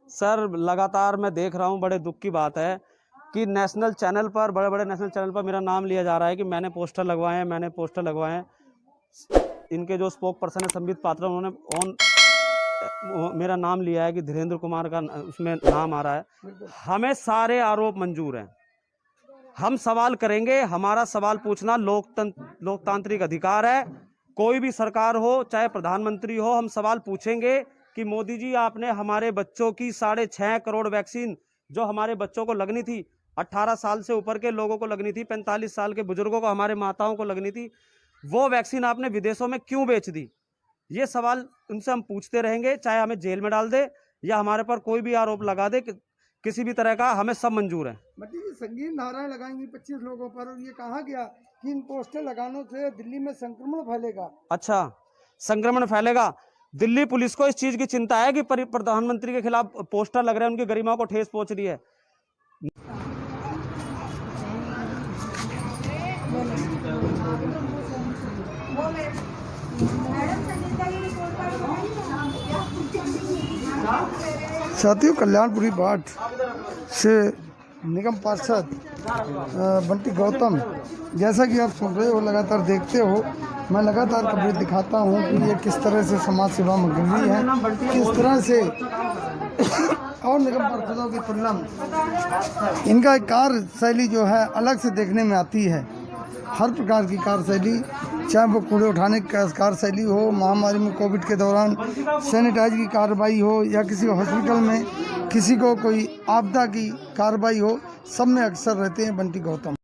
Sir लगातार मैं देख रहा हूँ, बड़े दुख की बात है कि नेशनल चैनल पर, बड़े बड़े नेशनल चैनल पर मेरा नाम लिया जा रहा है कि मैंने पोस्टर लगवाए हैं। इनके जो स्पोक पर्सन है संबित पात्रा, उन्होंने मेरा नाम लिया है कि धीरेन्द्र कुमार का उसमें नाम आ रहा है। हमें सारे आरोप मंजूर हैं, हम सवाल करेंगे। हमारा सवाल पूछना लोकतांत्रिक अधिकार है। कोई भी सरकार हो, चाहे प्रधानमंत्री हो, हम सवाल पूछेंगे कि मोदी जी, आपने हमारे बच्चों की 6.5 करोड़ वैक्सीन जो हमारे बच्चों को लगनी थी, 18 साल से ऊपर के लोगों को लगनी थी, 45 साल के बुजुर्गों को, हमारे माताओं को लगनी थी, वो वैक्सीन आपने विदेशों में क्यों बेच दी? ये सवाल उनसे हम पूछते रहेंगे, चाहे हमें जेल में डाल दे या हमारे पर कोई भी आरोप लगा दे, किसी भी तरह का, हमें सब मंजूर है। मतलब संगीन नाराएं लगाएंगी 25 लोगों पर, और ये कहा गया कि इन पोस्टर लगाने से दिल्ली में संक्रमण फैलेगा। अच्छा, संक्रमण फैलेगा? दिल्ली पुलिस को इस चीज की चिंता है कि प्रधानमंत्री के खिलाफ पोस्टर लग रहे हैं, उनकी गरिमा को ठेस पहुंच रही है। साथियों, कल्याणपुरी वार्ड से निगम पार्षद बंटी गौतम, जैसा कि आप सुन रहे हो, लगातार देखते हो, मैं लगातार कवरेज दिखाता हूँ कि ये किस तरह से समाज सेवा में गिरी है, किस तरह से और निगम पार्षदों की तुलना में इनका कार्य शैली जो है अलग से देखने में आती है। हर प्रकार की कार्यशैली, चाहे वो कूड़े उठाने की कार्यशैली हो, महामारी में कोविड के दौरान सैनिटाइज की कार्रवाई हो, या किसी हॉस्पिटल में किसी को कोई आपदा की कार्रवाई हो, सब में अक्सर रहते हैं बंटी गौतम।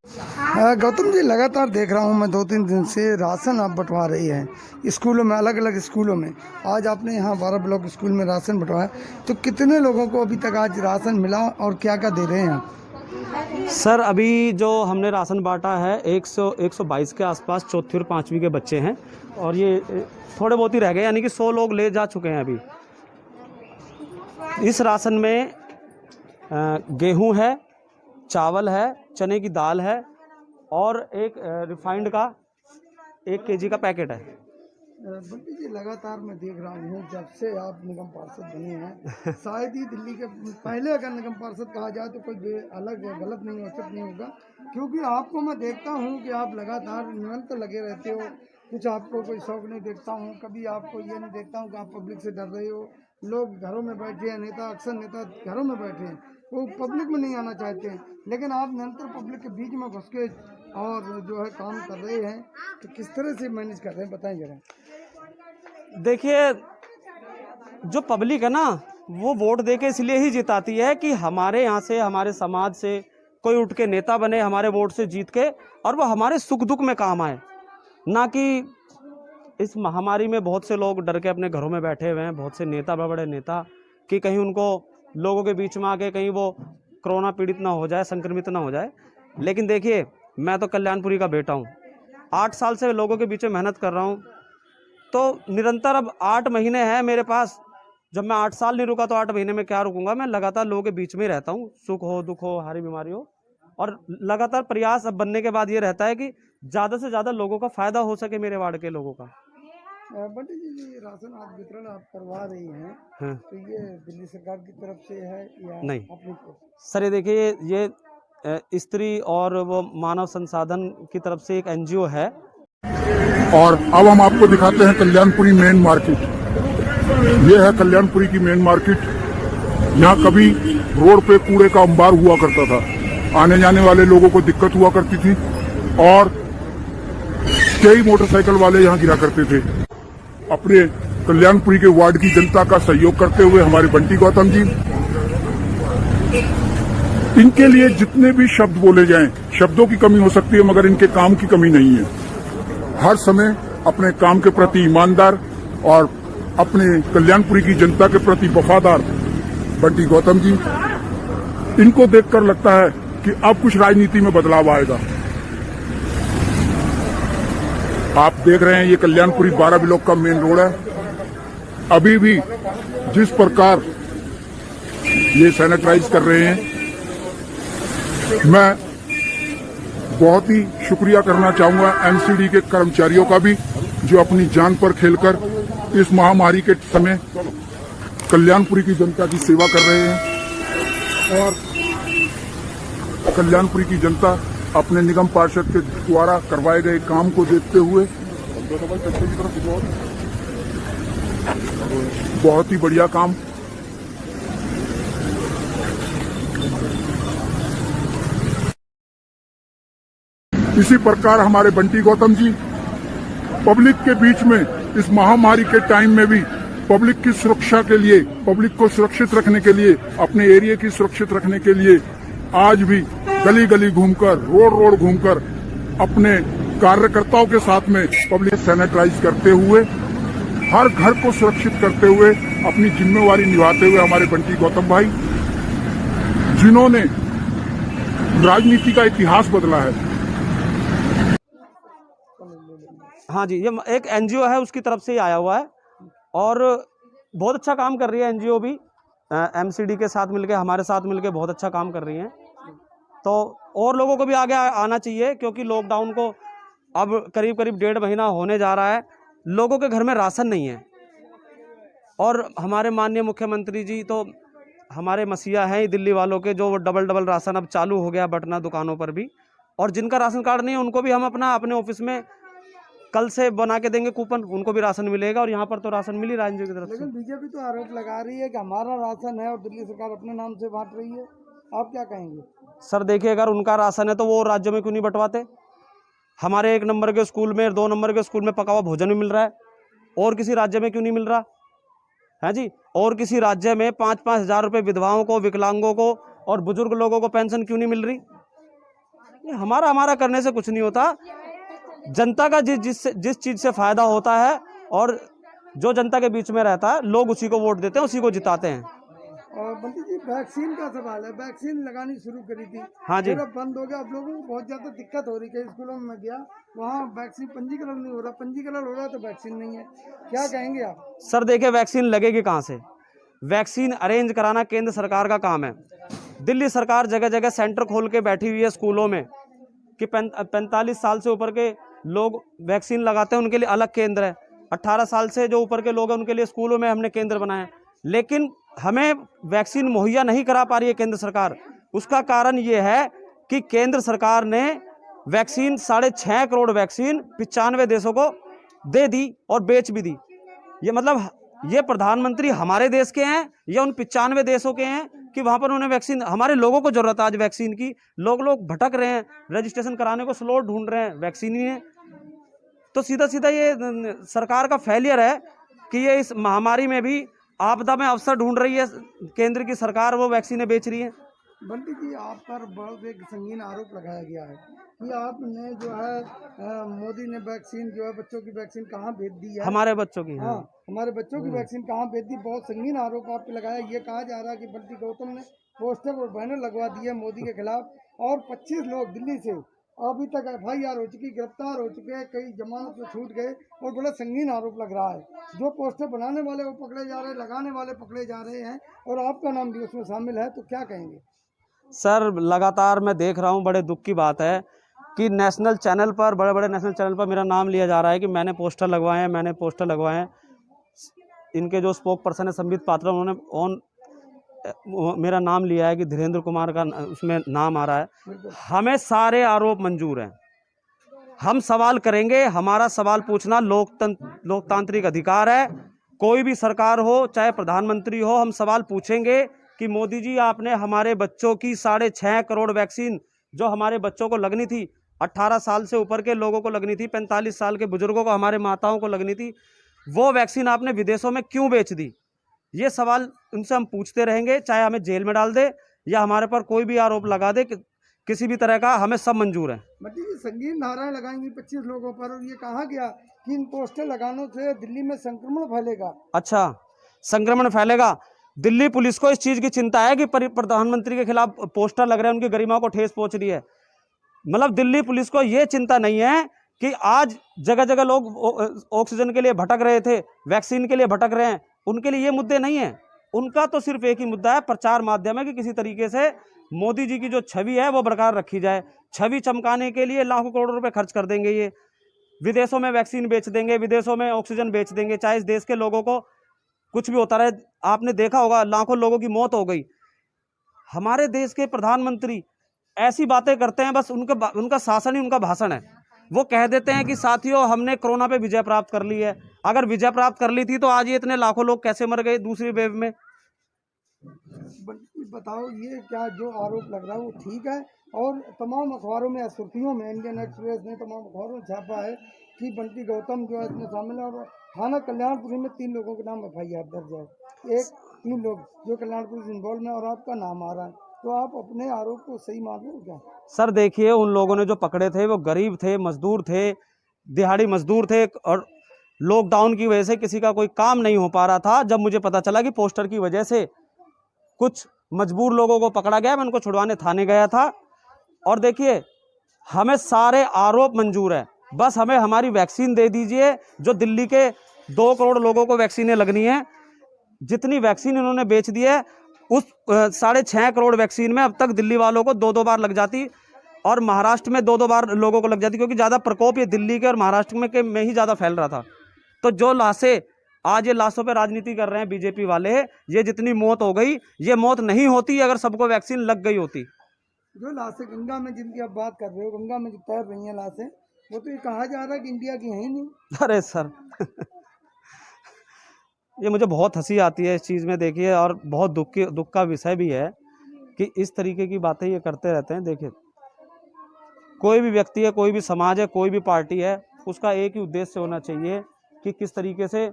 गौतम जी, लगातार देख रहा हूँ मैं 2-3 दिन से राशन आप बंटवा रही हैं स्कूलों में, अलग अलग स्कूलों में। आज आपने यहाँ 12 ब्लॉक स्कूल में राशन बंटवाया, तो कितने लोगों को अभी तक आज राशन मिला और क्या क्या दे रहे हैं आप? सर, अभी जो हमने राशन बांटा है 122 के आसपास 4वीं और 5वीं के बच्चे हैं, और ये थोड़े बहुत ही रह गए, यानी कि 100 लोग ले जा चुके हैं अभी। इस राशन में गेहूं है, चावल है, चने की दाल है और एक रिफाइंड का 1 kg का पैकेट है। बंटी जी, लगातार मैं देख रहा हूँ जब से आप निगम पार्षद बने हैं, शायद ही दिल्ली के पहले अगर निगम पार्षद कहा जाए तो कोई अलग गलत नहीं, उचित नहीं होगा, क्योंकि आपको मैं देखता हूँ कि आप लगातार निरंतर लगे रहते हो। कुछ आपको कोई शौक नहीं देखता हूँ, कभी आपको ये नहीं देखता हूँ कि आप पब्लिक से डर रहे हो। लोग घरों में बैठे हैं, अक्सर नेता घरों में बैठे हैं, वो पब्लिक में नहीं आना चाहते हैं, लेकिन आप निरंतर पब्लिक के बीच में घुस के और जो है काम कर रहे हैं, तो किस तरह से मैनेज कर रहे हैं, बताएं जरा। देखिए, जो पब्लिक है ना, वो वोट देके इसलिए ही जिताती है कि हमारे यहाँ से, हमारे समाज से कोई उठ के नेता बने, हमारे वोट से जीत के, और वो हमारे सुख दुख में काम आए। ना कि इस महामारी में बहुत से लोग डर के अपने घरों में बैठे हुए हैं, बहुत से नेता, बड़े बड़े नेता, कि कहीं उनको लोगों के बीच में आके कहीं वो कोरोना पीड़ित ना हो जाए, संक्रमित ना हो जाए। लेकिन देखिए, मैं तो कल्याणपुरी का बेटा हूँ, 8 साल से लोगों के बीच में मेहनत कर रहा हूँ, तो निरंतर अब 8 महीने हैं मेरे पास। जब मैं 8 साल नहीं रुका तो 8 महीने में क्या रुकूंगा? मैं लगातार लोगों के बीच में रहता हूँ, सुख हो, दुख हो, हारी बीमारी हो, और लगातार प्रयास अब बनने के बाद ये रहता है कि ज़्यादा से ज़्यादा लोगों का फायदा हो सके, मेरे वार्ड के लोगों का। बंटी जी, राशन आप वितरण आप करवा रही हैं, हाँ। तो ये दिल्ली सरकार की तरफ से है या नहीं अपनी? सर, ये देखिए, ये स्त्री और वो मानव संसाधन की तरफ से एक NGO है। और अब हम आपको दिखाते हैं कल्याणपुरी मेन मार्केट। ये है कल्याणपुरी की मेन मार्केट। यहाँ कभी रोड पे कूड़े का अंबार हुआ करता था, आने जाने वाले लोगों को दिक्कत हुआ करती थी, और कई मोटरसाइकिल वाले यहाँ गिरा करते थे। अपने कल्याणपुरी के वार्ड की जनता का सहयोग करते हुए हमारे बंटी गौतम जी, इनके लिए जितने भी शब्द बोले जाएं, शब्दों की कमी हो सकती है, मगर इनके काम की कमी नहीं है। हर समय अपने काम के प्रति ईमानदार और अपने कल्याणपुरी की जनता के प्रति वफादार बंटी गौतम जी, इनको देखकर लगता है कि अब कुछ राजनीति में बदलाव आएगा। आप देख रहे हैं, ये कल्याणपुरी 12 ब्लॉक का मेन रोड है। अभी भी जिस प्रकार ये सैनिटाइज कर रहे हैं, मैं बहुत ही शुक्रिया करना चाहूंगा NCD के कर्मचारियों का भी, जो अपनी जान पर खेलकर इस महामारी के समय कल्याणपुरी की जनता की सेवा कर रहे हैं और कल्याणपुरी की जनता अपने निगम पार्षद के द्वारा करवाए गए काम को देखते हुए बहुत ही बढ़िया काम। इसी प्रकार हमारे बंटी गौतम जी पब्लिक के बीच में इस महामारी के टाइम में भी पब्लिक की सुरक्षा के लिए, पब्लिक को सुरक्षित रखने के लिए, अपने एरिया की सुरक्षित रखने के लिए आज भी गली गली घूमकर, रोड रोड घूमकर अपने कार्यकर्ताओं के साथ में पब्लिक सैनिटाइज करते हुए, हर घर को सुरक्षित करते हुए अपनी जिम्मेवारी निभाते हुए हमारे बंटी गौतम भाई, जिन्होंने राजनीति का इतिहास बदला है। हाँ जी, ये एक एनजीओ है, उसकी तरफ से ही आया हुआ है और बहुत अच्छा काम कर रही है एनजीओ भी। एमसीडी के साथ मिलके, हमारे साथ मिलके बहुत अच्छा काम कर रही हैं। तो और लोगों को भी आगे आना चाहिए, क्योंकि लॉकडाउन को अब करीब करीब 1.5 महीना होने जा रहा है। लोगों के घर में राशन नहीं है और हमारे माननीय मुख्यमंत्री जी तो हमारे मसीहा हैं दिल्ली वालों के, जो डबल राशन अब चालू हो गया बंटना दुकानों पर भी। और जिनका राशन कार्ड नहीं है उनको भी हम अपने ऑफिस में कल से बना के देंगे कूपन, उनको भी राशन मिलेगा। और यहाँ पर तो राशन मिल ही रहा है एनजीओ की तरफ से। लेकिन बीजेपी तो आरोप लगा रही है कि हमारा राशन है और दिल्ली सरकार अपने नाम से बांट रही है, आप क्या कहेंगे? सर देखिए, अगर उनका राशन है तो वो राज्यों में क्यों नहीं बंटवाते? हमारे 1 नंबर के स्कूल में, 2 नंबर के स्कूल में पका हुआ भोजन भी मिल रहा है, और किसी राज्य में क्यों नहीं मिल रहा है जी? और किसी राज्य में 5-5 हज़ार रुपये विधवाओं को, विकलांगों को और बुजुर्ग लोगों को पेंशन क्यों नहीं मिल रही? ये हमारा करने से कुछ नहीं होता। जनता का जिस चीज से फायदा होता है और जो जनता के बीच में रहता है, लोग उसी को वोट देते हैं, उसी को जिताते हैं। और बंटी जी, वैक्सीन का सवाल है, वैक्सीन लगानी शुरू करी थी, हाँ जी, अब बंद हो गया। अब लोगों को बहुत ज्यादा दिक्कत हो रही है। स्कूलों में मैं गया, वहाँ वैक्सीन पंजीकरण नहीं हो रहा, पंजीकरण हो रहा तो वैक्सीन नहीं है, क्या कहेंगे आप? सर देखिए, वैक्सीन लगेगी कहाँ से? वैक्सीन अरेंज कराना केंद्र सरकार का काम है। दिल्ली सरकार जगह जगह सेंटर खोल के बैठी हुई है स्कूलों में कि 45 साल से ऊपर के लोग वैक्सीन लगाते हैं, उनके लिए अलग केंद्र है। 18 साल से जो ऊपर के लोग हैं उनके लिए स्कूलों में हमने केंद्र बनाए। लेकिन हमें वैक्सीन मुहैया नहीं करा पा रही है केंद्र सरकार। उसका कारण ये है कि केंद्र सरकार ने वैक्सीन 6.5 करोड़ वैक्सीन 95 देशों को दे दी और बेच भी दी। ये मतलब ये प्रधानमंत्री हमारे देश के हैं या उन 95 देशों के हैं कि वहां पर उन्हें वैक्सीन, हमारे लोगों को जरूरत है आज वैक्सीन की। लोग भटक रहे हैं, रजिस्ट्रेशन कराने को स्लॉट ढूंढ रहे हैं, वैक्सीन ही है। तो सीधा सीधा ये सरकार का फेलियर है कि ये इस महामारी में भी आपदा में अवसर ढूंढ रही है केंद्र की सरकार, वो वैक्सीनें बेच रही है। बंटी जी, आप पर बहुत एक संगीन आरोप लगाया गया है कि आपने जो है मोदी ने वैक्सीन जो है बच्चों की वैक्सीन कहाँ भेज दी है? हमारे बच्चों की, हाँ, हमारे बच्चों की वैक्सीन कहाँ भेज दी? बहुत संगीन आरोप आप पे लगाया। ये कहा जा रहा है कि बंटी गौतम ने पोस्टर और बैनर लगवा दिए मोदी के खिलाफ और 25 लोग दिल्ली से अभी तक FIR हो चुकी, गिरफ्तार हो चुके हैं, कई जमानत में छूट गए और बड़ा संगीन आरोप लग रहा है। जो पोस्टर बनाने वाले वो पकड़े जा रहे हैं, लगाने वाले पकड़े जा रहे हैं और आपका नाम भी उसमें शामिल है, तो क्या कहेंगे? सर लगातार मैं देख रहा हूँ, बड़े दुख की बात है कि नेशनल चैनल पर, बड़े नेशनल चैनल पर मेरा नाम लिया जा रहा है कि मैंने पोस्टर लगवाए हैं। इनके जो स्पोक पर्सन है संबित पात्रा, उन्होंने मेरा नाम लिया है कि धीरेन्द्र कुमार का उसमें नाम आ रहा है। हमें सारे आरोप मंजूर हैं, हम सवाल करेंगे। हमारा सवाल पूछना लोकतांत्रिक अधिकार है। कोई भी सरकार हो, चाहे प्रधानमंत्री हो, हम सवाल पूछेंगे कि मोदी जी, आपने हमारे बच्चों की 6.5 करोड़ वैक्सीन जो हमारे बच्चों को लगनी थी, 18 साल से ऊपर के लोगों को लगनी थी, 45 साल के बुजुर्गों को, हमारे माताओं को लगनी थी, वो वैक्सीन आपने विदेशों में क्यों बेच दी? ये सवाल उनसे हम पूछते रहेंगे, चाहे हमें जेल में डाल दे या हमारे पर कोई भी आरोप लगा दे, किसी भी तरह का, हमें सब मंजूर है। बंटी जी, संगीन धाराएं लगाएंगी 25 लोगों पर और ये कहा गया कि इन पोस्टर लगाने से दिल्ली में संक्रमण फैलेगा। अच्छा, संक्रमण फैलेगा? दिल्ली पुलिस को इस चीज की चिंता है कि प्रधानमंत्री के खिलाफ पोस्टर लग रहे हैं, उनकी गरिमा को ठेस पहुंच रही है। मतलब दिल्ली पुलिस को यह चिंता नहीं है कि आज जगह जगह लोग ऑक्सीजन के लिए भटक रहे थे, वैक्सीन के लिए भटक रहे हैं, उनके लिए ये मुद्दे नहीं है। उनका तो सिर्फ एक ही मुद्दा है, प्रचार माध्यम है कि किसी तरीके से मोदी जी की जो छवि है वो बरकरार रखी जाए। छवि चमकाने के लिए लाखों करोड़ों रुपए खर्च कर देंगे, ये विदेशों में वैक्सीन बेच देंगे, विदेशों में ऑक्सीजन बेच देंगे, चाहे इस देश के लोगों को कुछ भी होता रहे। आपने देखा होगा लाखों लोगों की मौत हो गई। हमारे देश के प्रधानमंत्री ऐसी बातें करते हैं, बस उनका शासन ही उनका भाषण है। वो कह देते हैं कि साथियों हमने कोरोना पे विजय प्राप्त कर ली है। अगर विजय प्राप्त कर ली थी तो आज ये इतने लाखों लोग कैसे मर गए दूसरी वेव में? बताओ ये क्या जो आरोप लग रहा है वो ठीक है? और तमाम अखबारों में, सुर्खियों में, इंडियन एक्सप्रेस ने तमाम अखबारों में छापा है कि बंटी गौतम जो है इसमें शामिल है और थाना कल्याणपुरी में 3 लोगों के नाम FIR दर्ज है। 3 लोग जो कल्याणपुरी से इन्वॉल्व है और आपका नाम आ रहा है, तो आप अपने आरोप को सही मान रहे हो क्या? सर देखिए, उन लोगों ने जो पकड़े थे वो गरीब थे, मजदूर थे, दिहाड़ी मजदूर थे और लॉकडाउन की वजह से किसी का कोई काम नहीं हो पा रहा था। जब मुझे पता चला कि पोस्टर की वजह से कुछ मजबूर लोगों को पकड़ा गया, मैं उनको छुड़वाने थाने गया था। और देखिए, हमें सारे आरोप मंजूर है, बस हमें हमारी वैक्सीन दे दीजिए। जो दिल्ली के 2 करोड़ लोगों को वैक्सीनें लगनी है, जितनी वैक्सीन इन्होंने बेच दी है उस 6.5 करोड़ वैक्सीन में अब तक दिल्ली वालों को 2-2 बार लग जाती और महाराष्ट्र में 2-2 बार लोगों को लग जाती, क्योंकि ज़्यादा प्रकोप ये दिल्ली के और महाराष्ट्र में ही ज़्यादा फैल रहा था। तो जो लाशें आज ये लाशों पे राजनीति कर रहे हैं बीजेपी वाले, ये जितनी मौत हो गई, ये मौत नहीं होती अगर सबको वैक्सीन लग गई होती। जो लाशें गंगा में जिनकी आप बात कर रहे हो, गंगा में जो तैर रही हैं लाशें, वो तो ये कहा जा रहा है कि इंडिया की है ही नहीं। अरे सर ये मुझे बहुत हंसी आती है इस चीज़ में, देखिए, और बहुत दुख का विषय भी है कि इस तरीके की बातें ये करते रहते हैं। देखिए, कोई भी व्यक्ति है, कोई भी समाज है, कोई भी पार्टी है, उसका एक ही उद्देश्य होना चाहिए कि किस तरीके से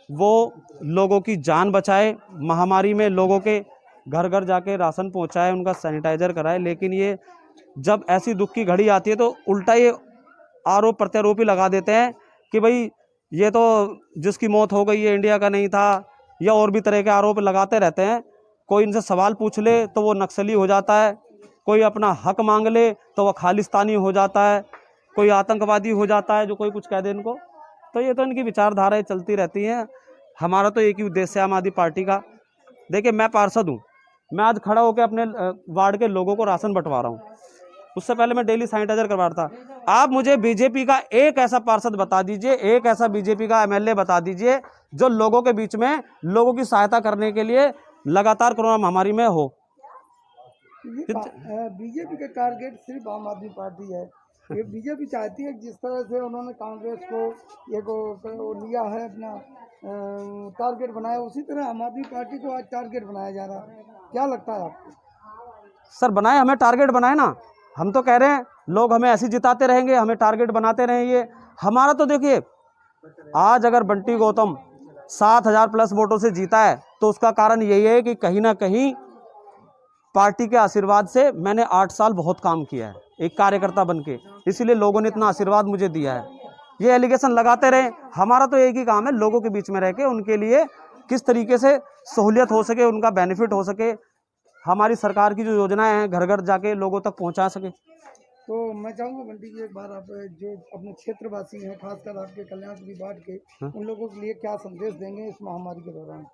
वो लोगों की जान बचाए, महामारी में लोगों के घर घर जाके राशन पहुंचाए, उनका सैनिटाइजर कराए। लेकिन ये जब ऐसी दुख की घड़ी आती है तो उल्टा ये आरोप प्रत्यारोप ही लगा देते हैं कि भाई ये तो जिसकी मौत हो गई है इंडिया का नहीं था, या और भी तरह के आरोप लगाते रहते हैं। कोई इनसे सवाल पूछ ले तो वो नक्सली हो जाता है, कोई अपना हक मांग ले तो वह खालिस्तानी हो जाता है, कोई आतंकवादी हो जाता है जो कोई कुछ कह दे इनको। तो ये तो इनकी विचारधाराएं चलती रहती हैं। हमारा तो एक ही उद्देश्य है आम आदमी पार्टी का। देखिए, मैं पार्षद हूँ, मैं आज खड़ा होकर अपने वार्ड के लोगों को राशन बंटवा रहा हूँ। उससे पहले मैं डेली सैनिटाइजर करवा रहा था। आप मुझे बीजेपी का एक ऐसा पार्षद बता दीजिए, एक ऐसा बीजेपी का MLA बता दीजिए जो लोगों के बीच में लोगों की सहायता करने के लिए लगातार कोरोना महामारी में हो। बीजेपी का टारगेट सिर्फ आम आदमी पार्टी है। ये बीजेपी चाहती है कि जिस तरह से उन्होंने कांग्रेस को एक लिया है अपना टारगेट बनाया, उसी तरह आम आदमी पार्टी को आज टारगेट बनाया जा रहा है। क्या लगता है आपको? सर बनाए, हमें टारगेट बनाए ना। हम तो कह रहे हैं लोग हमें ऐसे जिताते रहेंगे, हमें टारगेट बनाते रहेंगे। हमारा तो देखिए, आज अगर बंटी गौतम 7,000 प्लस वोटों से जीता है तो उसका कारण यही है कि कहीं ना कहीं पार्टी के आशीर्वाद से मैंने 8 साल बहुत काम किया है एक कार्यकर्ता बनके, इसीलिए लोगों ने इतना आशीर्वाद मुझे दिया है। ये एलिगेशन लगाते रहे, हमारा तो एक ही काम है लोगों के बीच में रह के उनके लिए किस तरीके से सहूलियत हो सके, उनका बेनिफिट हो सके, हमारी सरकार की जो योजनाएं हैं घर घर जाके लोगों तक पहुंचा सके। तो मैं चाहूँगा बंटी जी, एक बार आप जो अपने क्षेत्रवासी हैं, खासकर आपके कल्याणपुरी वार्ड के, उन लोगों के लिए क्या संदेश देंगे इस महामारी के दौरान?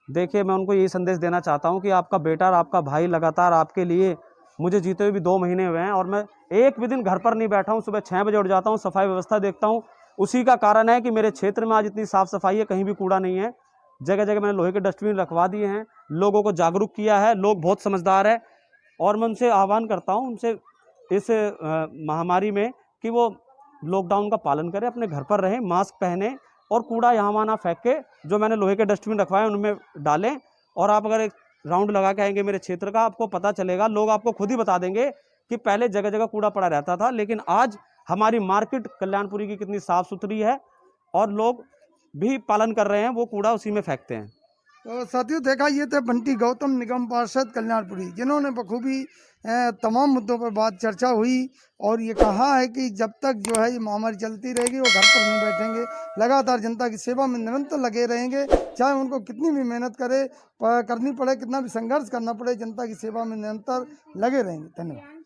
देखिए, मैं उनको यही संदेश देना चाहता हूं कि आपका बेटा और आपका भाई लगातार आपके लिए, मुझे जीते हुए भी 2 महीने हुए हैं और मैं एक भी दिन घर पर नहीं बैठा हूं। सुबह 6 बजे उठ जाता हूं, सफाई व्यवस्था देखता हूं। उसी का कारण है कि मेरे क्षेत्र में आज इतनी साफ सफाई है, कहीं भी कूड़ा नहीं है। जगह जगह मैंने लोहे के डस्टबिन रखवा दिए हैं, लोगों को जागरूक किया है, लोग बहुत समझदार है। और मैं उनसे आह्वान करता हूँ उनसे इस महामारी में कि वो लॉकडाउन का पालन करें, अपने घर पर रहें, मास्क पहने और कूड़ा यहाँ वहाँ ना फेंक के जो मैंने लोहे के डस्टबिन रखवाए उनमें डालें। और आप अगर एक राउंड लगा के आएंगे मेरे क्षेत्र का, आपको पता चलेगा, लोग आपको खुद ही बता देंगे कि पहले जगह जगह कूड़ा पड़ा रहता था, लेकिन आज हमारी मार्केट कल्याणपुरी की कितनी साफ सुथरी है और लोग भी पालन कर रहे हैं, वो कूड़ा उसी में फेंकते हैं। तो साथियों, देखा ये थे बंटी गौतम, निगम पार्षद कल्याणपुरी, जिन्होंने बखूबी तमाम मुद्दों पर बात चर्चा हुई और ये कहा है कि जब तक जो है ये महामारी चलती रहेगी वो घर पर नहीं बैठेंगे, लगातार जनता की सेवा में निरंतर लगे रहेंगे, चाहे उनको कितनी भी मेहनत करनी पड़े, कितना भी संघर्ष करना पड़े, जनता की सेवा में निरंतर लगे रहेंगे। धन्यवाद।